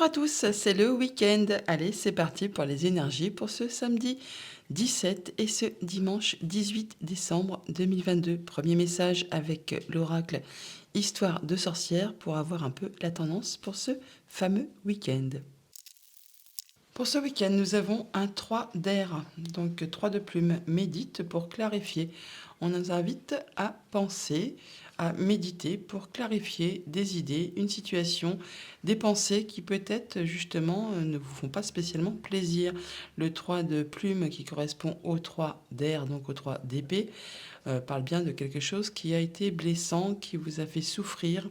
Bonjour à tous, c'est le week-end. Allez, c'est parti pour les énergies pour ce samedi 17 et ce dimanche 18 décembre 2022. Premier message avec l'oracle Histoire de sorcière pour avoir un peu la tendance pour ce fameux week-end. Pour ce week-end, nous avons un 3 d'air, donc 3 de plume. Médite pour clarifier. On nous invite à penser, à méditer pour clarifier des idées, une situation, des pensées qui peut-être justement ne vous font pas spécialement plaisir. Le 3 de plume qui correspond au 3 d'air, donc au 3 d'épée, parle bien de quelque chose qui a été blessant, qui vous a fait souffrir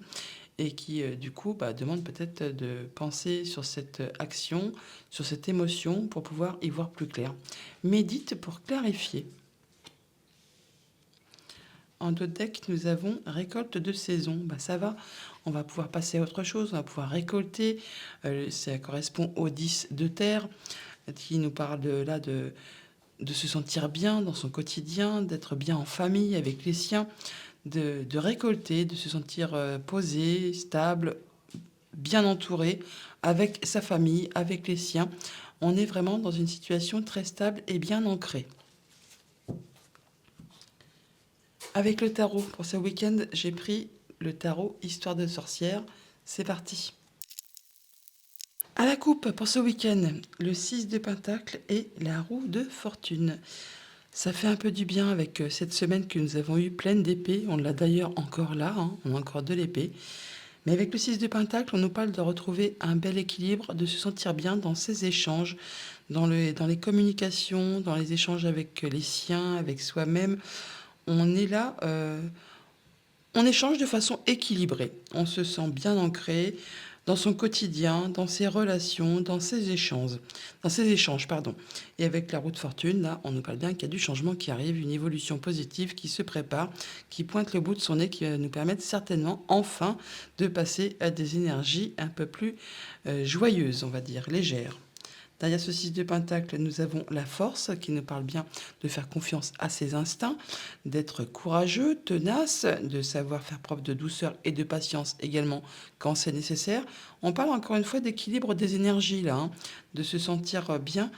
et qui du coup demande peut-être de penser sur cette action, sur cette émotion pour pouvoir y voir plus clair. Médite pour clarifier. En d'autres decks, nous avons récolte de saison. Ça va, on va pouvoir passer à autre chose, on va pouvoir récolter. Ça correspond au 10 de terre, qui nous parle de se sentir bien dans son quotidien, d'être bien en famille avec les siens, de récolter, de se sentir posé, stable, bien entouré, avec sa famille, avec les siens. On est vraiment dans une situation très stable et bien ancrée. Avec le tarot, pour ce week-end, j'ai pris le tarot Histoire de sorcière. C'est parti. À la coupe, pour ce week-end, le 6 de Pentacle et la roue de fortune. Ça fait un peu du bien avec cette semaine que nous avons eu pleine d'épées. On l'a d'ailleurs encore là, on a encore de l'épée. Mais avec le 6 de Pentacle, on nous parle de retrouver un bel équilibre, de se sentir bien dans ces échanges, dans les communications, dans les échanges avec les siens, avec soi-même. On est là, on échange de façon équilibrée. On se sent bien ancré dans son quotidien, dans ses relations, dans ses échanges, pardon. Et avec la roue de fortune, là, on nous parle bien qu'il y a du changement qui arrive, une évolution positive qui se prépare, qui pointe le bout de son nez, qui va nous permettre certainement, enfin, de passer à des énergies un peu plus joyeuses, on va dire, légères. Derrière ce 6 de Pentacle, nous avons la force qui nous parle bien de faire confiance à ses instincts, d'être courageux, tenace, de savoir faire preuve de douceur et de patience également quand c'est nécessaire. On parle encore une fois d'équilibre des énergies là, de se sentir bien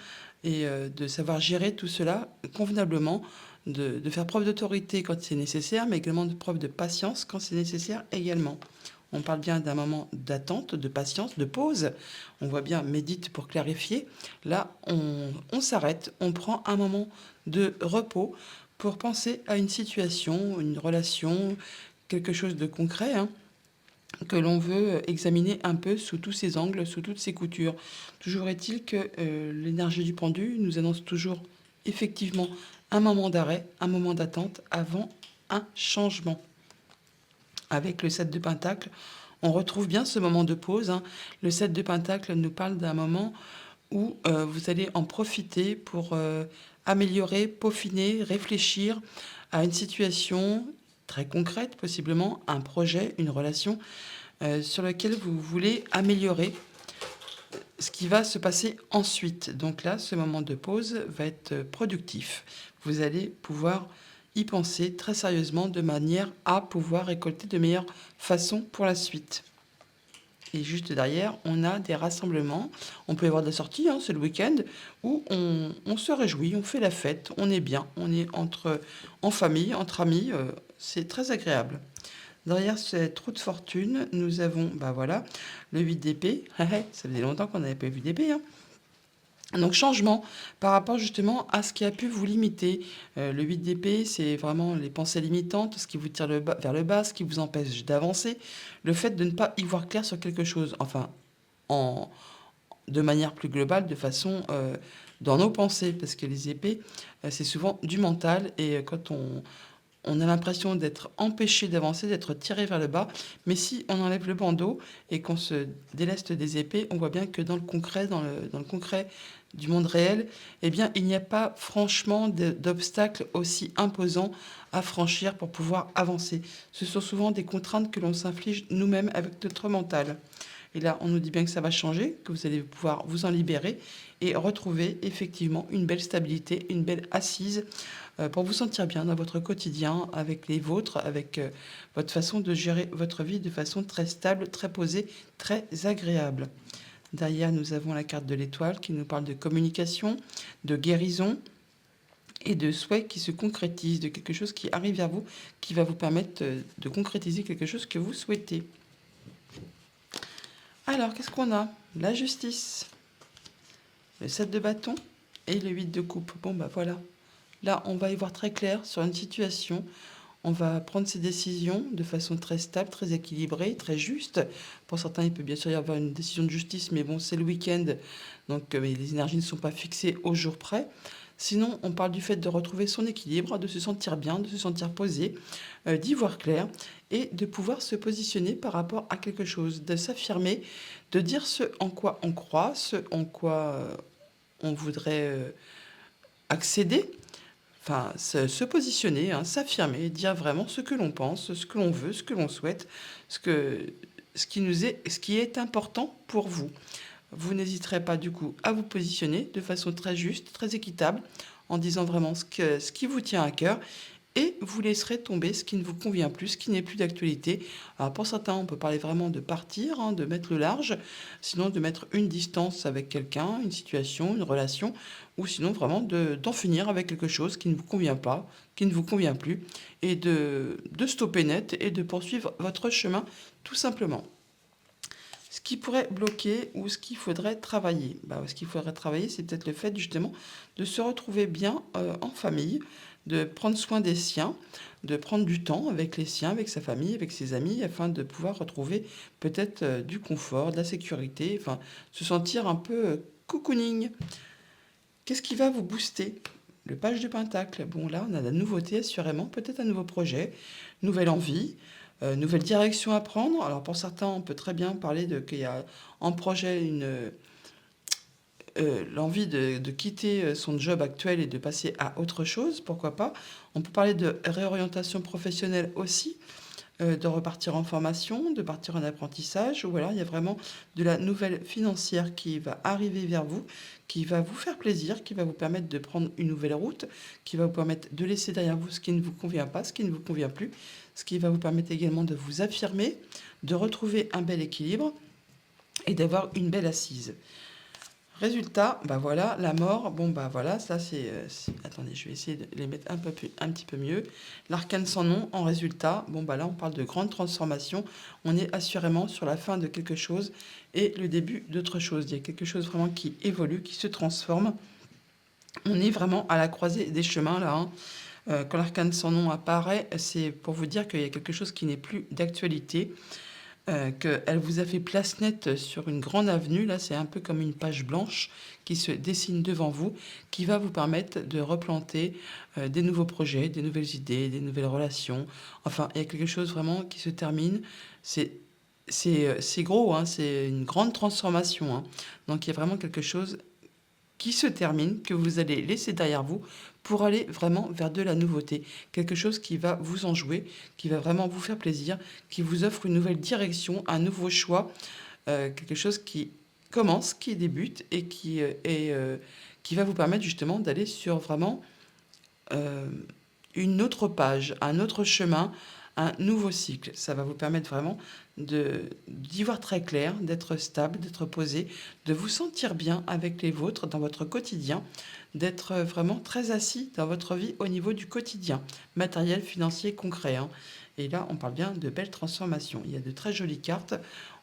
et de savoir gérer tout cela convenablement, de faire preuve d'autorité quand c'est nécessaire, mais également de preuve de patience quand c'est nécessaire également. On parle bien d'un moment d'attente, de patience, de pause. On voit bien médite pour clarifier. Là, on s'arrête, on prend un moment de repos pour penser à une situation, une relation, quelque chose de concret que l'on veut examiner un peu sous tous ses angles, sous toutes ses coutures. Toujours est-il que l'énergie du pendu nous annonce toujours effectivement un moment d'arrêt, un moment d'attente avant un changement. Avec le 7 de Pentacle, on retrouve bien ce moment de pause. Le 7 de Pentacle nous parle d'un moment où vous allez en profiter pour améliorer, peaufiner, réfléchir à une situation très concrète, possiblement un projet, une relation sur lequel vous voulez améliorer ce qui va se passer ensuite. Donc là, ce moment de pause va être productif. Vous allez pouvoir y penser très sérieusement de manière à pouvoir récolter de meilleures façons pour la suite. Et juste derrière, on a des rassemblements. On peut y avoir des sorties, c'est le week-end, où on se réjouit, on fait la fête, on est bien, on est en famille, entre amis, c'est très agréable. Derrière cette roue de fortune, nous avons, voilà, le 8 d'épée. Ça faisait longtemps qu'on n'avait pas vu d'épée. Donc changement par rapport justement à ce qui a pu vous limiter. Le 8 d'épée, c'est vraiment les pensées limitantes, ce qui vous tire vers le bas, ce qui vous empêche d'avancer. Le fait de ne pas y voir clair sur quelque chose. Enfin, en, de manière plus globale, de façon dans nos pensées. Parce que les épées, c'est souvent du mental. Et quand on a l'impression d'être empêché d'avancer, d'être tiré vers le bas. Mais si on enlève le bandeau et qu'on se déleste des épées, on voit bien que dans le concret, dans le concret du monde réel, eh bien, il n'y a pas franchement d'obstacles aussi imposants à franchir pour pouvoir avancer. Ce sont souvent des contraintes que l'on s'inflige nous-mêmes avec notre mental. Et là, on nous dit bien que ça va changer, que vous allez pouvoir vous en libérer et retrouver effectivement une belle stabilité, une belle assise pour vous sentir bien dans votre quotidien, avec les vôtres, avec votre façon de gérer votre vie de façon très stable, très posée, très agréable. Derrière, nous avons la carte de l'étoile qui nous parle de communication, de guérison et de souhaits qui se concrétisent, de quelque chose qui arrive vers vous, qui va vous permettre de concrétiser quelque chose que vous souhaitez. Alors, qu'est-ce qu'on a? La justice, le 7 de bâton et le 8 de coupe. Bon, bah voilà. Là, on va y voir très clair sur une situation. On va prendre ses décisions de façon très stable, très équilibrée, très juste. Pour certains, il peut bien sûr y avoir une décision de justice, mais bon, c'est le week-end, donc les énergies ne sont pas fixées au jour près. Sinon, on parle du fait de retrouver son équilibre, de se sentir bien, de se sentir posé, d'y voir clair et de pouvoir se positionner par rapport à quelque chose, de s'affirmer, de dire ce en quoi on croit, ce en quoi on voudrait accéder. Enfin, se positionner, hein, s'affirmer, dire vraiment ce que l'on pense, ce que l'on veut, ce que l'on souhaite, ce qui est important pour vous. Vous n'hésiterez pas du coup à vous positionner de façon très juste, très équitable, en disant vraiment ce qui vous tient à cœur et vous laisserez tomber ce qui ne vous convient plus, ce qui n'est plus d'actualité. Alors pour certains, on peut parler vraiment de partir, hein, de mettre le large, sinon de mettre une distance avec quelqu'un, une situation, une relation, ou sinon vraiment d'en finir avec quelque chose qui ne vous convient pas, qui ne vous convient plus, et de stopper net et de poursuivre votre chemin tout simplement. Ce qui pourrait bloquer ou ce qu'il faudrait travailler. Ce qu'il faudrait travailler, c'est peut-être le fait justement de se retrouver bien en famille, de prendre soin des siens, de prendre du temps avec les siens, avec sa famille, avec ses amis, afin de pouvoir retrouver peut-être du confort, de la sécurité, enfin se sentir un peu cocooning. Qu'est-ce qui va vous booster? Le page de Pentacle. Bon, là, on a de la nouveauté, assurément, peut-être un nouveau projet, nouvelle envie, nouvelle direction à prendre. Alors, pour certains, on peut très bien parler qu'il y a en projet l'envie de quitter son job actuel et de passer à autre chose, pourquoi pas. On peut parler de réorientation professionnelle aussi, de repartir en formation, de partir en apprentissage. Voilà, il y a vraiment de la nouvelle financière qui va arriver vers vous, qui va vous faire plaisir, qui va vous permettre de prendre une nouvelle route, qui va vous permettre de laisser derrière vous ce qui ne vous convient pas, ce qui ne vous convient plus, ce qui va vous permettre également de vous affirmer, de retrouver un bel équilibre et d'avoir une belle assise. Résultat, bah voilà, la mort, bon bah voilà, ça attendez, je vais essayer de les mettre un petit peu mieux. L'arcane sans nom, en résultat, bon bah là on parle de grande transformation, on est assurément sur la fin de quelque chose et le début d'autre chose. Il y a quelque chose vraiment qui évolue, qui se transforme. On est vraiment à la croisée des chemins là, hein. Quand l'arcane sans nom apparaît, c'est pour vous dire qu'il y a quelque chose qui n'est plus d'actualité. Qu'elle vous a fait place nette sur une grande avenue. Là, c'est un peu comme une page blanche qui se dessine devant vous, qui va vous permettre de replanter des nouveaux projets, des nouvelles idées, des nouvelles relations. Enfin, il y a quelque chose vraiment qui se termine. C'est gros, hein, c'est une grande transformation, hein. Donc, il y a vraiment quelque chose qui se termine, que vous allez laisser derrière vous pour aller vraiment vers de la nouveauté. Quelque chose qui va vous enjouer, qui va vraiment vous faire plaisir, qui vous offre une nouvelle direction, un nouveau choix, quelque chose qui commence, qui débute et qui va vous permettre justement d'aller sur vraiment euh, une autre page, un autre chemin, un nouveau cycle. Ça va vous permettre vraiment d'y voir très clair, d'être stable, d'être posé, de vous sentir bien avec les vôtres dans votre quotidien, d'être vraiment très assis dans votre vie au niveau du quotidien, matériel, financier, concret, hein. Et là, on parle bien de belles transformations. Il y a de très jolies cartes.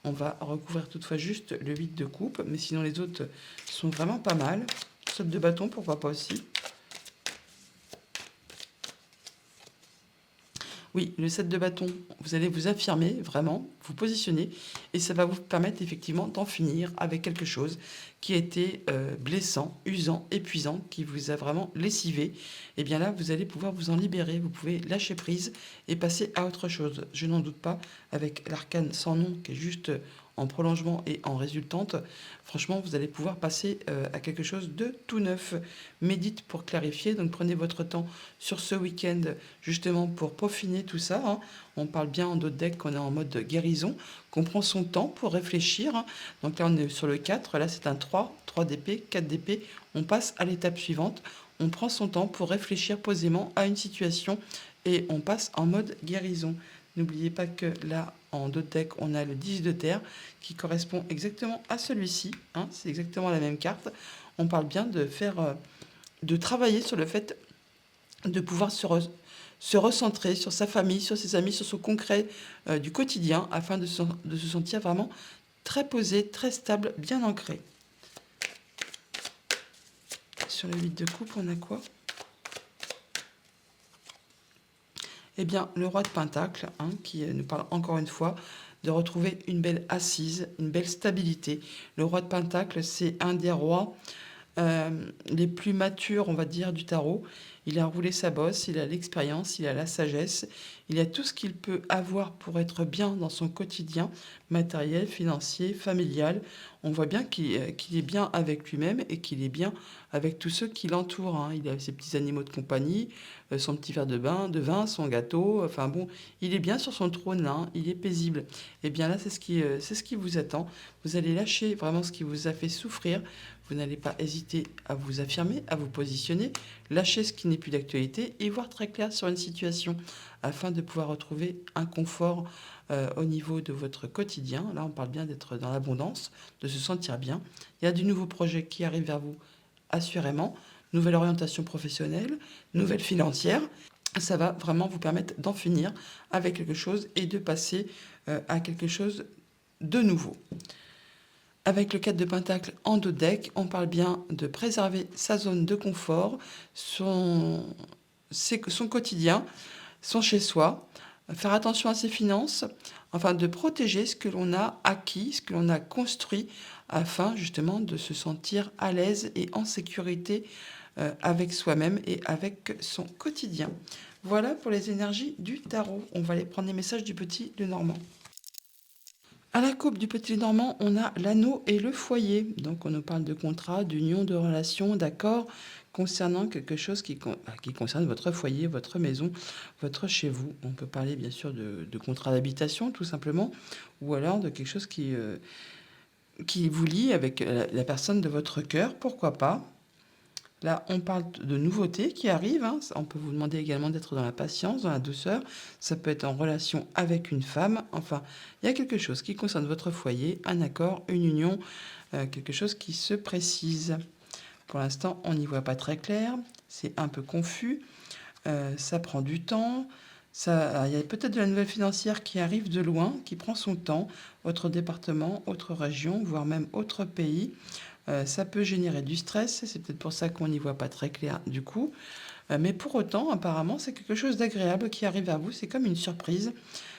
On va recouvrir toutefois juste le 8 de coupe, mais sinon les autres sont vraiment pas mal. Saute de bâton, pourquoi pas aussi. Oui, le 7 de bâton, vous allez vous affirmer, vraiment, vous positionner, et ça va vous permettre effectivement d'en finir avec quelque chose qui a été blessant, usant, épuisant, qui vous a vraiment lessivé. Et bien là, vous allez pouvoir vous en libérer, vous pouvez lâcher prise et passer à autre chose. Je n'en doute pas, avec l'arcane sans nom qui est juste en prolongement et en résultante, franchement, vous allez pouvoir passer à quelque chose de tout neuf. Médite pour clarifier, donc prenez votre temps sur ce week-end justement pour peaufiner tout ça, hein. On parle bien en d'autres decks qu'on est en mode guérison, qu'on prend son temps pour réfléchir, hein. Donc là, on est sur le 4, là c'est un 3 d'épée, 4 d'épée. On passe à l'étape suivante, on prend son temps pour réfléchir posément à une situation et on passe en mode guérison. N'oubliez pas que là, en dos de deck, on a le 10 de terre qui correspond exactement à celui-ci, hein, c'est exactement la même carte. On parle bien de faire, de travailler sur le fait de pouvoir se recentrer sur sa famille, sur ses amis, sur son concret du quotidien, afin de se sentir vraiment très posé, très stable, bien ancré. Sur le 8 de coupe, on a quoi? Eh bien, le roi de Pentacle, hein, qui nous parle encore une fois de retrouver une belle assise, une belle stabilité. Le roi de Pentacle, c'est un des rois les plus matures, on va dire, du tarot. Il a roulé sa bosse, il a l'expérience, il a la sagesse, il a tout ce qu'il peut avoir pour être bien dans son quotidien, matériel, financier, familial. On voit bien qu'il est bien avec lui-même et qu'il est bien avec tous ceux qui l'entourent, hein. Il a ses petits animaux de compagnie, son petit verre de vin, son gâteau. Enfin bon, il est bien sur son trône là, hein, il est paisible. Et bien là, c'est ce qui vous attend. Vous allez lâcher vraiment ce qui vous a fait souffrir. Vous n'allez pas hésiter à vous affirmer, à vous positionner, lâcher ce qui n'est plus d'actualité et voir très clair sur une situation afin de pouvoir retrouver un confort au niveau de votre quotidien. Là, on parle bien d'être dans l'abondance, de se sentir bien. Il y a du nouveau projet qui arrive vers vous, assurément. Nouvelle orientation professionnelle, nouvelle financière. Ça va vraiment vous permettre d'en finir avec quelque chose et de passer à quelque chose de nouveau. Avec le 4 de Pentacle en dos de deck, on parle bien de préserver sa zone de confort, son quotidien, son chez-soi, faire attention à ses finances, enfin de protéger ce que l'on a acquis, ce que l'on a construit, afin justement de se sentir à l'aise et en sécurité avec soi-même et avec son quotidien. Voilà pour les énergies du tarot. On va aller prendre les messages du petit Lenormand. À la coupe du petit Normand, on a l'anneau et le foyer. Donc on nous parle de contrat, d'union, de relation, d'accord concernant quelque chose qui concerne votre foyer, votre maison, votre chez vous. On peut parler bien sûr de contrat d'habitation tout simplement, ou alors de quelque chose qui vous lie avec la personne de votre cœur, pourquoi pas. Là, on parle de nouveautés qui arrivent, hein. On peut vous demander également d'être dans la patience, dans la douceur. Ça peut être en relation avec une femme. Enfin, il y a quelque chose qui concerne votre foyer, un accord, une union, quelque chose qui se précise. Pour l'instant, on n'y voit pas très clair. C'est un peu confus. Ça prend du temps. Il y a peut-être de la nouvelle financière qui arrive de loin, qui prend son temps. Autre département, autre région, voire même autre pays. Ça peut générer du stress, c'est peut-être pour ça qu'on n'y voit pas très clair du coup. Mais pour autant, apparemment, c'est quelque chose d'agréable qui arrive à vous, c'est comme une surprise.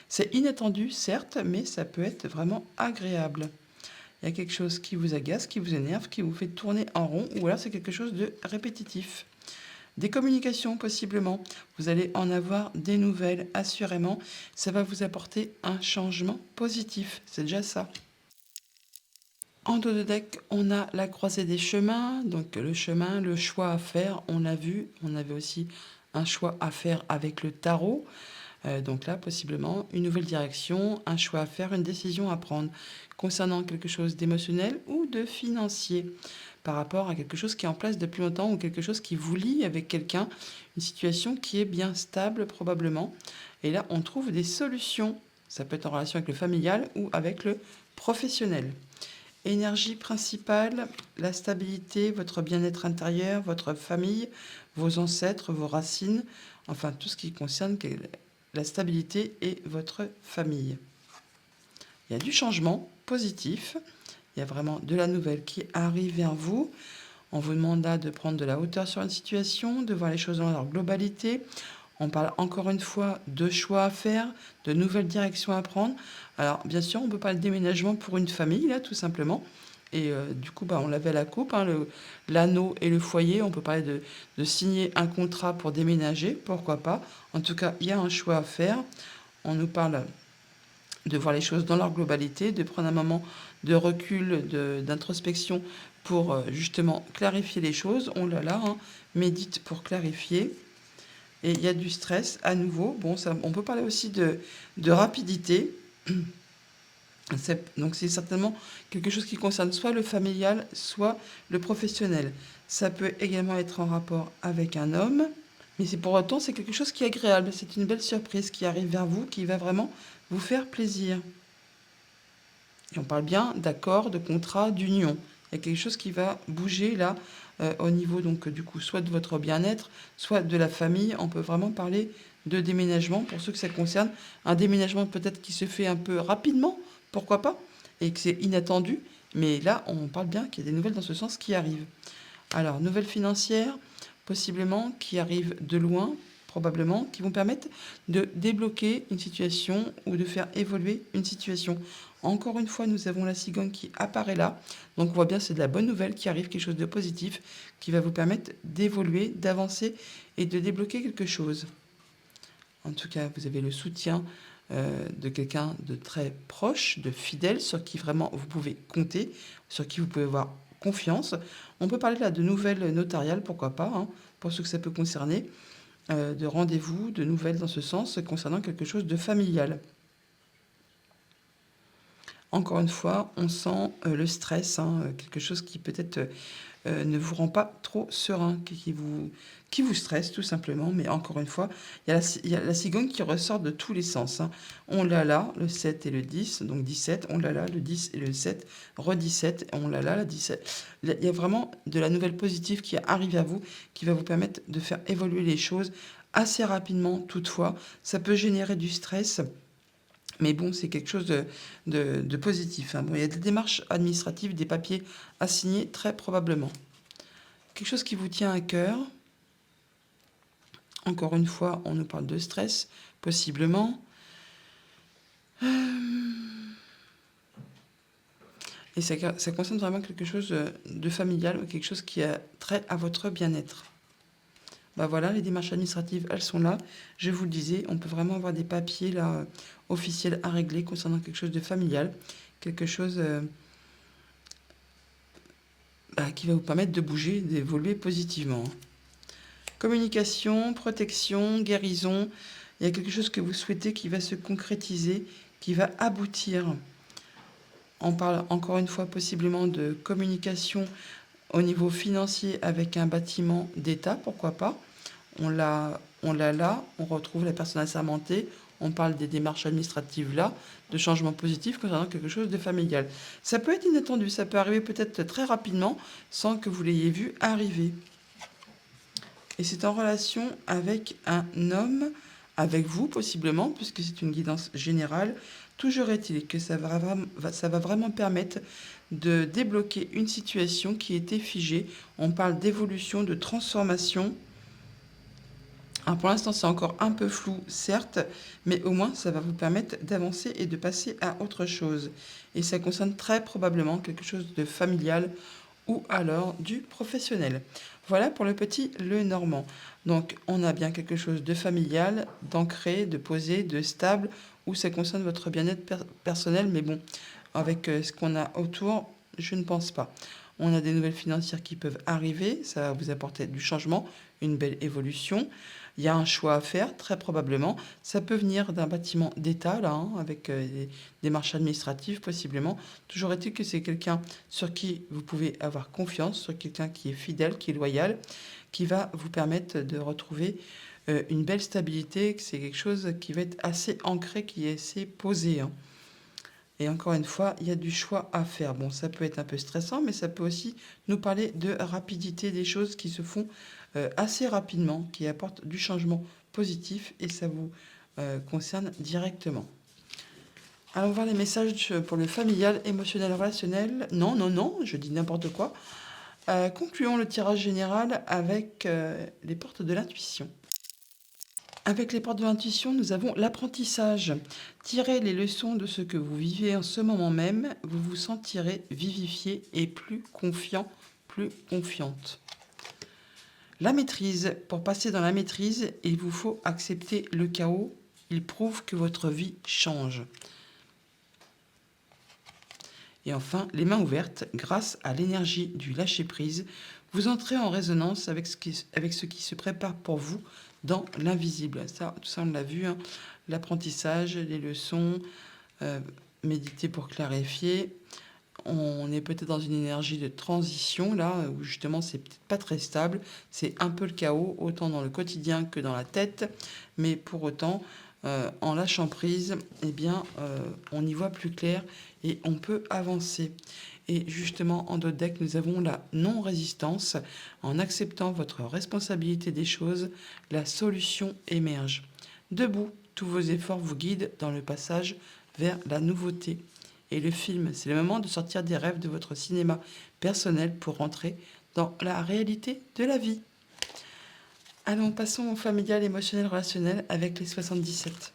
C'est inattendu, certes, mais ça peut être vraiment agréable. Il y a quelque chose qui vous agace, qui vous énerve, qui vous fait tourner en rond, ou alors c'est quelque chose de répétitif. Des communications, possiblement. Vous allez en avoir des nouvelles, assurément. Ça va vous apporter un changement positif, c'est déjà ça. En dos de deck, on a la croisée des chemins, donc le chemin, le choix à faire, on l'a vu. On avait aussi un choix à faire avec le tarot. Donc là, possiblement, une nouvelle direction, un choix à faire, une décision à prendre concernant quelque chose d'émotionnel ou de financier par rapport à quelque chose qui est en place depuis longtemps ou quelque chose qui vous lie avec quelqu'un, une situation qui est bien stable probablement. Et là, on trouve des solutions. Ça peut être en relation avec le familial ou avec le professionnel. Énergie principale, la stabilité, votre bien-être intérieur, votre famille, vos ancêtres, vos racines, enfin tout ce qui concerne la stabilité et votre famille. Il y a du changement positif, il y a vraiment de la nouvelle qui arrive vers vous. On vous demande là de prendre de la hauteur sur une situation, de voir les choses dans leur globalité. On parle encore une fois de choix à faire, de nouvelles directions à prendre. Alors, bien sûr, on ne peut pas le déménagement pour une famille, là, tout simplement. Et du coup, on l'avait à la coupe, hein, l'anneau et le foyer. On peut parler de signer un contrat pour déménager, pourquoi pas. En tout cas, il y a un choix à faire. On nous parle de voir les choses dans leur globalité, de prendre un moment de recul, d'introspection pour justement clarifier les choses. On l'a là, hein, médite pour clarifier. Et il y a du stress à nouveau. Bon, on peut parler aussi de rapidité. Donc c'est certainement quelque chose qui concerne soit le familial, soit le professionnel. Ça peut également être en rapport avec un homme, Mais c'est pour autant, c'est quelque chose qui est agréable. C'est une belle surprise qui arrive vers vous, qui va vraiment vous faire plaisir. Et on parle bien d'accord, de contrat, d'union. Il y a quelque chose qui va bouger là, au niveau donc du coup, soit de votre bien-être, soit de la famille. On peut vraiment parler de déménagement pour ceux que ça concerne. Un déménagement peut-être qui se fait un peu rapidement, pourquoi pas, et que c'est inattendu. Mais là, on parle bien qu'il y a des nouvelles dans ce sens qui arrivent. Alors, nouvelles financières, possiblement, qui arrivent de loin, probablement, qui vont permettre de débloquer une situation ou de faire évoluer une situation. Encore une fois, nous avons la cigogne qui apparaît là. Donc, on voit bien, c'est de la bonne nouvelle qui arrive, quelque chose de positif, qui va vous permettre d'évoluer, d'avancer et de débloquer quelque chose. En tout cas, vous avez le soutien de quelqu'un de très proche, de fidèle, sur qui vraiment vous pouvez compter, sur qui vous pouvez avoir confiance. On peut parler là de nouvelles notariales, pourquoi pas, hein, pour ceux que ça peut concerner, de rendez-vous, de nouvelles dans ce sens, concernant quelque chose de familial. Encore une fois, on sent le stress, hein, quelque chose qui peut-être ne vous rend pas trop serein, qui vous stresse tout simplement. Mais encore une fois, il y a la cigogne qui ressort de tous les sens, hein. On l'a là, le 7 et le 10, donc 17. On l'a là, le 10 et le 7, re-17. On l'a là, la 17. Il y a vraiment de la nouvelle positive qui arrive à vous, qui va vous permettre de faire évoluer les choses assez rapidement toutefois. Ça peut générer du stress. Mais bon, c'est quelque chose de positif, hein. Bon, il y a des démarches administratives, des papiers à signer, très probablement. Quelque chose qui vous tient à cœur. Encore une fois, on nous parle de stress, possiblement. Et ça concerne vraiment quelque chose de familial, ou quelque chose qui a trait à votre bien-être. Bah voilà, les démarches administratives, elles sont là. Je vous le disais, on peut vraiment avoir des papiers là officiels à régler concernant quelque chose de familial, quelque chose qui va vous permettre de bouger, d'évoluer positivement. Communication, protection, guérison, il y a quelque chose que vous souhaitez qui va se concrétiser, qui va aboutir. On parle encore une fois possiblement de communication au niveau financier avec un bâtiment d'État, pourquoi pas. On l'a là, on retrouve la personne assermentée, on parle des démarches administratives là, de changements positifs concernant quelque chose de familial. Ça peut être inattendu, ça peut arriver peut-être très rapidement sans que vous l'ayez vu arriver. Et c'est en relation avec un homme, avec vous possiblement, puisque c'est une guidance générale. Toujours est-il que ça va vraiment permettre de débloquer une situation qui était figée. On parle d'évolution, de transformation. Alors pour l'instant, c'est encore un peu flou, certes, mais au moins, ça va vous permettre d'avancer et de passer à autre chose. Et ça concerne très probablement quelque chose de familial ou alors du professionnel. Voilà pour le petit le normand. Donc on a bien quelque chose de familial, d'ancré, de posé, de stable, où ça concerne votre bien-être personnel, mais bon, avec ce qu'on a autour, je ne pense pas. On a des nouvelles financières qui peuvent arriver, ça va vous apporter du changement, une belle évolution. Il y a un choix à faire, très probablement. Ça peut venir d'un bâtiment d'État, là, hein, avec des démarches administratives, possiblement. Toujours est-il que c'est quelqu'un sur qui vous pouvez avoir confiance, sur quelqu'un qui est fidèle, qui est loyal, qui va vous permettre de retrouver une belle stabilité, que c'est quelque chose qui va être assez ancré, qui est assez posé, hein. Et encore une fois, il y a du choix à faire. Bon, ça peut être un peu stressant, mais ça peut aussi nous parler de rapidité des choses qui se font assez rapidement, qui apportent du changement positif et ça vous concerne directement. Allons voir les messages pour le familial, émotionnel, relationnel. Non, non, non, je dis n'importe quoi. Concluons le tirage général avec les portes de l'intuition. Avec les portes de l'intuition, nous avons l'apprentissage. Tirez les leçons de ce que vous vivez en ce moment même, vous vous sentirez vivifié et plus confiant, plus confiante. La maîtrise. Pour passer dans la maîtrise, il vous faut accepter le chaos. Il prouve que votre vie change. Et enfin, les mains ouvertes. Grâce à l'énergie du lâcher-prise, vous entrez en résonance avec ce qui se prépare pour vous dans l'invisible. Ça, tout ça, on l'a vu, hein. L'apprentissage, les leçons, méditer pour clarifier. on est peut-être dans une énergie de transition, là, où justement, c'est peut-être pas très stable. C'est un peu le chaos, autant dans le quotidien que dans la tête. Mais pour autant, en lâchant prise, eh bien, on y voit plus clair et on peut avancer. Et justement, en d'autres decks, nous avons la non-résistance. En acceptant votre responsabilité des choses, la solution émerge. Debout, tous vos efforts vous guident dans le passage vers la nouveauté. Et le film, c'est le moment de sortir des rêves de votre cinéma personnel pour rentrer dans la réalité de la vie. Allons, passons au familial, émotionnel, relationnel avec les 77.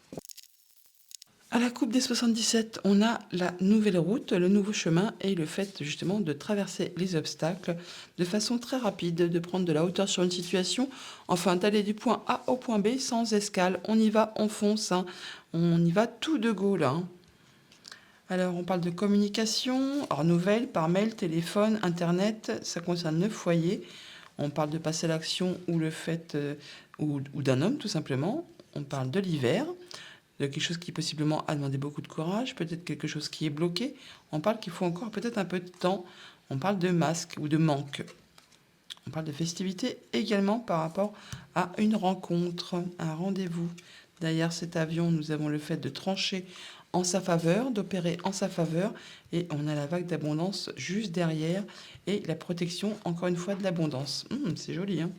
À la coupe des 77, on a la nouvelle route, le nouveau chemin et le fait justement de traverser les obstacles de façon très rapide, de prendre de la hauteur sur une situation, enfin d'aller du point A au point B sans escale. On y va, on fonce, hein. On y va tout de go là, hein. Alors, on parle de communication, hors nouvelles, par mail, téléphone, internet, ça concerne le foyer. On parle de passer à l'action ou le fait, ou d'un homme tout simplement. On parle de l'hiver, de quelque chose qui possiblement a demandé beaucoup de courage, peut-être quelque chose qui est bloqué. On parle qu'il faut encore peut-être un peu de temps. On parle de masque ou de manque. On parle de festivité également par rapport à une rencontre, un rendez-vous. Derrière cet avion, nous avons le fait de trancher en sa faveur, d'opérer en sa faveur. Et on a la vague d'abondance juste derrière et la protection, encore une fois, de l'abondance. C'est joli, hein?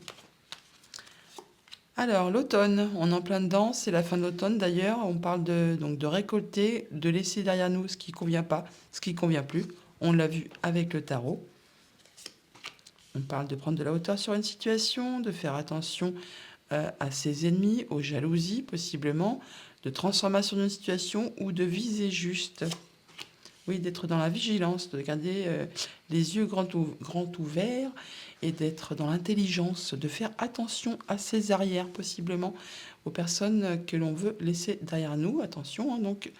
Alors, l'automne, on est en plein dedans, c'est la fin de l'automne d'ailleurs. On parle donc de récolter, de laisser derrière nous ce qui ne convient pas, ce qui ne convient plus. On l'a vu avec le tarot. On parle de prendre de la hauteur sur une situation, de faire attention à ses ennemis, aux jalousies possiblement, de transformation d'une situation ou de viser juste. Oui, d'être dans la vigilance, de garder les yeux grands ouverts et d'être dans l'intelligence, de faire attention à ses arrières possiblement, aux personnes que l'on veut laisser derrière nous. Attention, hein, donc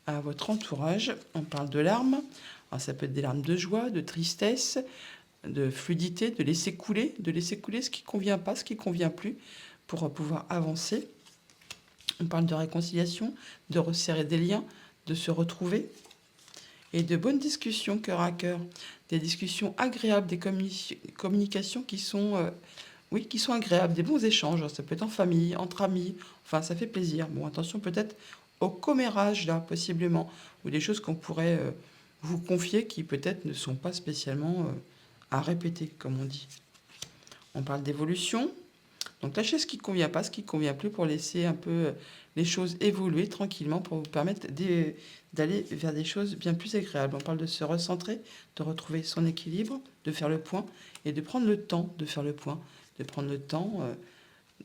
à votre entourage. On parle de larmes. Alors, ça peut être des larmes de joie, de tristesse, de fluidité, de laisser couler ce qui ne convient pas, ce qui ne convient plus, pour pouvoir avancer. On parle de réconciliation, de resserrer des liens, de se retrouver, et de bonnes discussions cœur à cœur, des discussions agréables, des communications qui sont, qui sont agréables, des bons échanges. Ça peut être en famille, entre amis, enfin ça fait plaisir. Bon, attention peut-être au commérage là, possiblement, ou des choses qu'on pourrait vous confier qui peut-être ne sont pas spécialement à répéter, comme on dit. On parle d'évolution. Donc lâchez ce qui ne convient pas, ce qui ne convient plus pour laisser un peu les choses évoluer tranquillement pour vous permettre d'aller vers des choses bien plus agréables. On parle de se recentrer, de retrouver son équilibre, de faire le point et de prendre le temps de faire le point, de prendre le temps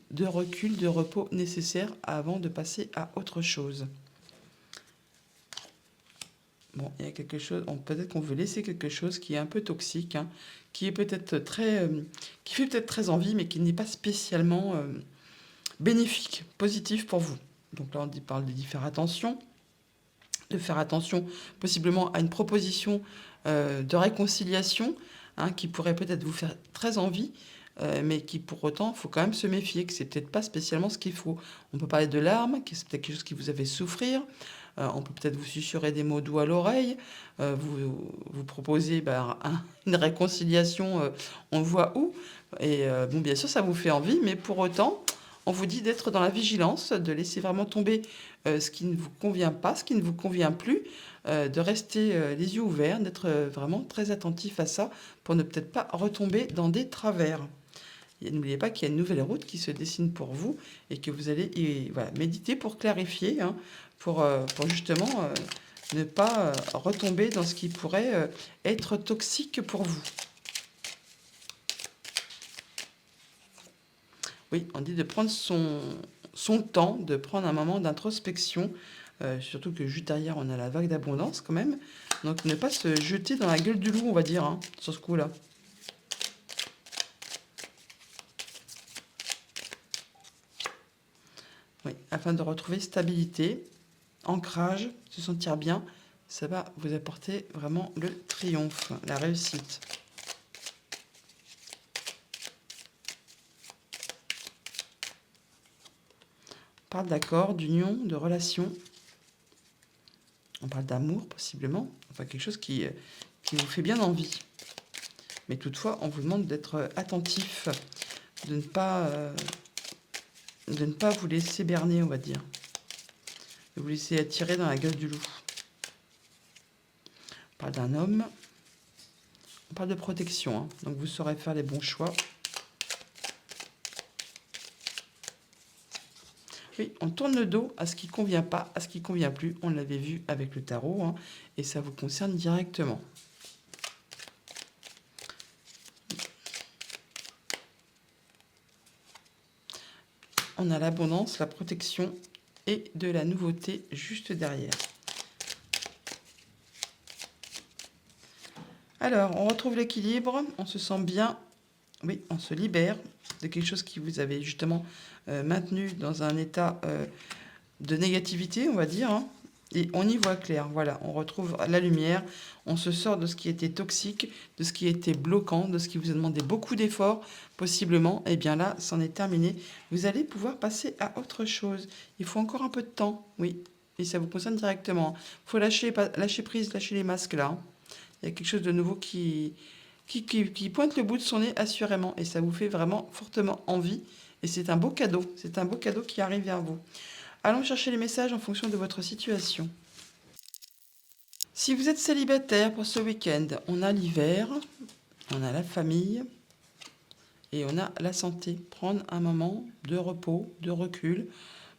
de recul, de repos nécessaire avant de passer à autre chose. Bon, il y a quelque chose, peut-être qu'on veut laisser quelque chose qui est un peu toxique, hein, qui est peut-être qui fait peut-être très envie, mais qui n'est pas spécialement bénéfique, positif pour vous. Donc là, on parle d'y faire attention, de faire attention possiblement à une proposition de réconciliation, hein, qui pourrait peut-être vous faire très envie, mais qui pour autant, il faut quand même se méfier, que c'est peut-être pas spécialement ce qu'il faut. On peut parler de larmes, que c'est peut-être quelque chose qui vous a fait souffrir. On peut peut-être vous susurrer des mots doux à l'oreille, vous proposer une réconciliation, on voit où. Et bon, bien sûr, ça vous fait envie, mais pour autant, on vous dit d'être dans la vigilance, de laisser vraiment tomber ce qui ne vous convient pas, ce qui ne vous convient plus, de rester les yeux ouverts, d'être vraiment très attentif à ça pour ne peut-être pas retomber dans des travers. Et n'oubliez pas qu'il y a une nouvelle route qui se dessine pour vous et que vous allez méditer pour clarifier, hein, pour justement ne pas retomber dans ce qui pourrait être toxique pour vous. Oui, on dit de prendre son temps, de prendre un moment d'introspection, surtout que juste derrière, on a la vague d'abondance quand même. Donc ne pas se jeter dans la gueule du loup, on va dire, hein, sur ce coup-là. Oui, afin de retrouver stabilité, ancrage, se sentir bien, ça va vous apporter vraiment le triomphe, la réussite. On parle d'accord, d'union, de relation. On parle d'amour, possiblement. Enfin, quelque chose qui qui vous fait bien envie. Mais toutefois, on vous demande d'être attentif, de ne pas vous laisser berner, on va dire. De vous laisser attirer dans la gueule du loup. On parle d'un homme. On parle de protection, hein. Donc vous saurez faire les bons choix. Oui, on tourne le dos à ce qui ne convient pas, à ce qui ne convient plus. On l'avait vu avec le tarot, hein, et ça vous concerne directement. On a l'abondance, la protection et de la nouveauté juste derrière. Alors, on retrouve l'équilibre, on se sent bien, oui, on se libère de quelque chose qui vous avait justement maintenu dans un état de négativité, on va dire, hein, et on y voit clair. Voilà, on retrouve la lumière, on se sort de ce qui était toxique, de ce qui était bloquant, de ce qui vous a demandé beaucoup d'efforts, possiblement. Et bien là, c'en est terminé. Vous allez pouvoir passer à autre chose. Il faut encore un peu de temps, oui, et ça vous concerne directement. Il faut lâcher prise, lâcher les masques là, hein. Il y a quelque chose de nouveau qui pointe le bout de son nez assurément, et ça vous fait vraiment fortement envie. Et c'est un beau cadeau qui arrive vers vous. Allons chercher les messages en fonction de votre situation. Si vous êtes célibataire pour ce week-end, on a l'hiver, on a la famille et on a la santé. Prendre un moment de repos, de recul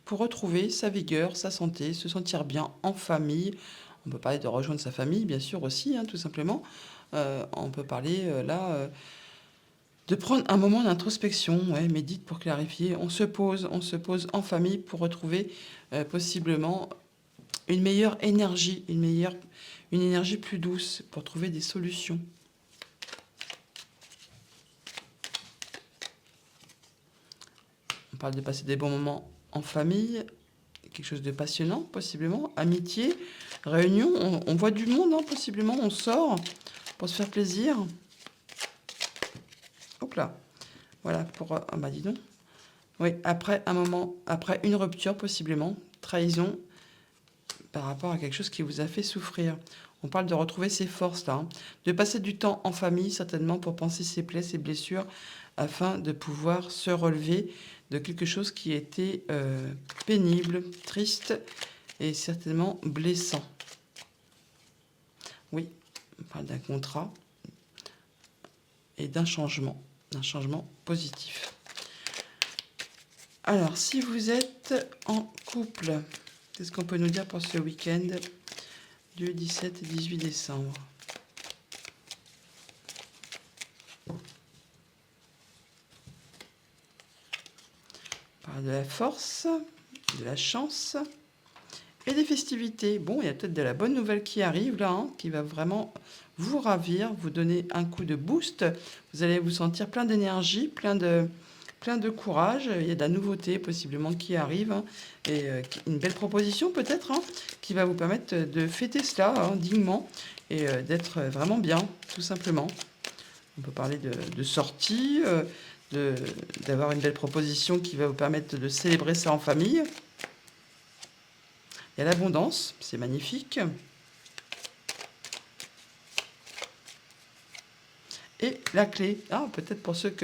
pour retrouver sa vigueur, sa santé, se sentir bien en famille. On peut parler de rejoindre sa famille, bien sûr aussi, hein, tout simplement. On peut parler de prendre un moment d'introspection, ouais, médite pour clarifier. On se pose en famille pour retrouver possiblement une meilleure énergie, une énergie plus douce pour trouver des solutions. On parle de passer des bons moments en famille, quelque chose de passionnant possiblement, amitié, réunion, on voit du monde, hein, possiblement, on sort pour se faire plaisir. Hop là, voilà, pour... ah bah dis donc. Oui, après un moment, après une rupture possiblement, trahison par rapport à quelque chose qui vous a fait souffrir. On parle de retrouver ses forces là, hein, de passer du temps en famille certainement pour penser ses plaies, ses blessures, afin de pouvoir se relever de quelque chose qui était pénible, triste et certainement blessant. Oui, on parle d'un contrat et d'un changement positif. Alors, si vous êtes en couple, qu'est-ce qu'on peut nous dire pour ce week-end du 17 et 18 décembre? On parle de la force, de la chance et des festivités. Bon, il y a peut-être de la bonne nouvelle qui arrive là, hein, qui va vraiment vous ravir, vous donner un coup de boost. Vous allez vous sentir plein d'énergie, plein de courage. Il y a de la nouveauté possiblement qui arrive, hein, et une belle proposition peut-être, hein, qui va vous permettre de fêter cela, hein, dignement et d'être vraiment bien, tout simplement. On peut parler de sortie, d'avoir une belle proposition qui va vous permettre de célébrer ça en famille. Il y a l'abondance, c'est magnifique. Et la clé, peut-être pour ceux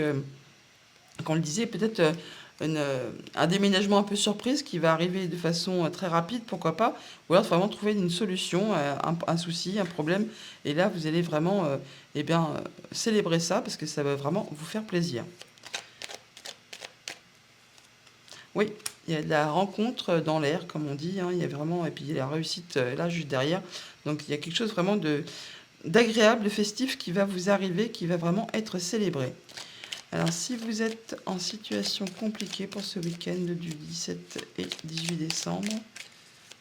qu'on le disait, peut-être un déménagement un peu surprise qui va arriver de façon très rapide, pourquoi pas, ou alors vraiment trouver une solution, un souci, un problème, et là vous allez vraiment célébrer ça, parce que ça va vraiment vous faire plaisir. Oui, il y a de la rencontre dans l'air, comme on dit, hein, il y a vraiment, et puis la réussite là, juste derrière, donc il y a quelque chose vraiment d'agréable, de festif qui va vous arriver, qui va vraiment être célébré. Alors, si vous êtes en situation compliquée pour ce week-end du 17 et 18 décembre,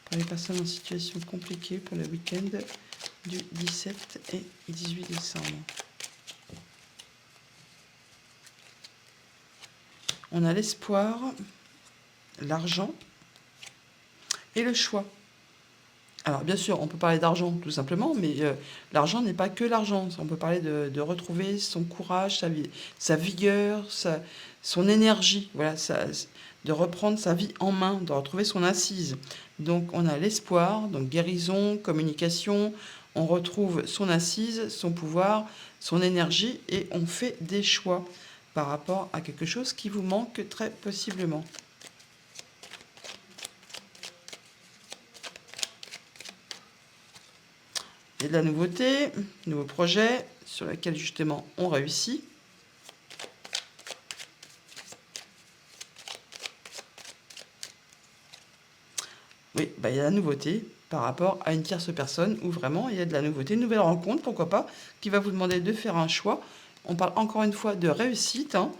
pour les personnes en situation compliquée pour le week-end du 17 et 18 décembre. On a l'espoir, l'argent et le choix. Alors, bien sûr, on peut parler d'argent, tout simplement, mais l'argent n'est pas que l'argent. On peut parler de retrouver son courage, sa vigueur, son énergie, voilà, de reprendre sa vie en main, de retrouver son assise. Donc, on a l'espoir, donc guérison, communication, on retrouve son assise, son pouvoir, son énergie et on fait des choix par rapport à quelque chose qui vous manque très possiblement. Il y a de la nouveauté, nouveau projet sur lequel justement on réussit. Oui, bah, il y a la nouveauté par rapport à une tierce personne où vraiment il y a de la nouveauté, une nouvelle rencontre, pourquoi pas, qui va vous demander de faire un choix. On parle encore une fois de réussite, hein.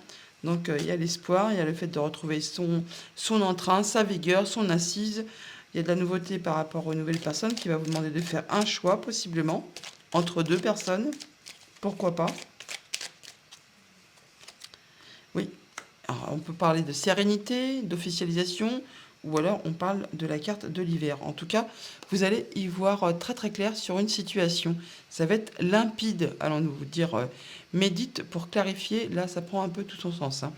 Donc il y a l'espoir, il y a le fait de retrouver son entrain, sa vigueur, son assise. Il y a de la nouveauté par rapport aux nouvelles personnes qui va vous demander de faire un choix possiblement entre deux personnes, pourquoi pas. Oui, alors, on peut parler de sérénité, d'officialisation, ou alors on parle de la carte de l'hiver. En tout cas, vous allez y voir très très clair sur une situation. Ça va être limpide, allons-nous vous dire. Médite pour clarifier, là ça prend un peu tout son sens, hein.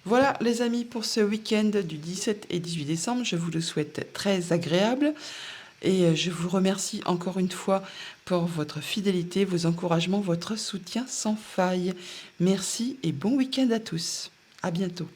Voilà les amis pour ce week-end du 17 et 18 décembre. Je vous le souhaite très agréable et je vous remercie encore une fois pour votre fidélité, vos encouragements, votre soutien sans faille. Merci et bon week-end à tous. À bientôt.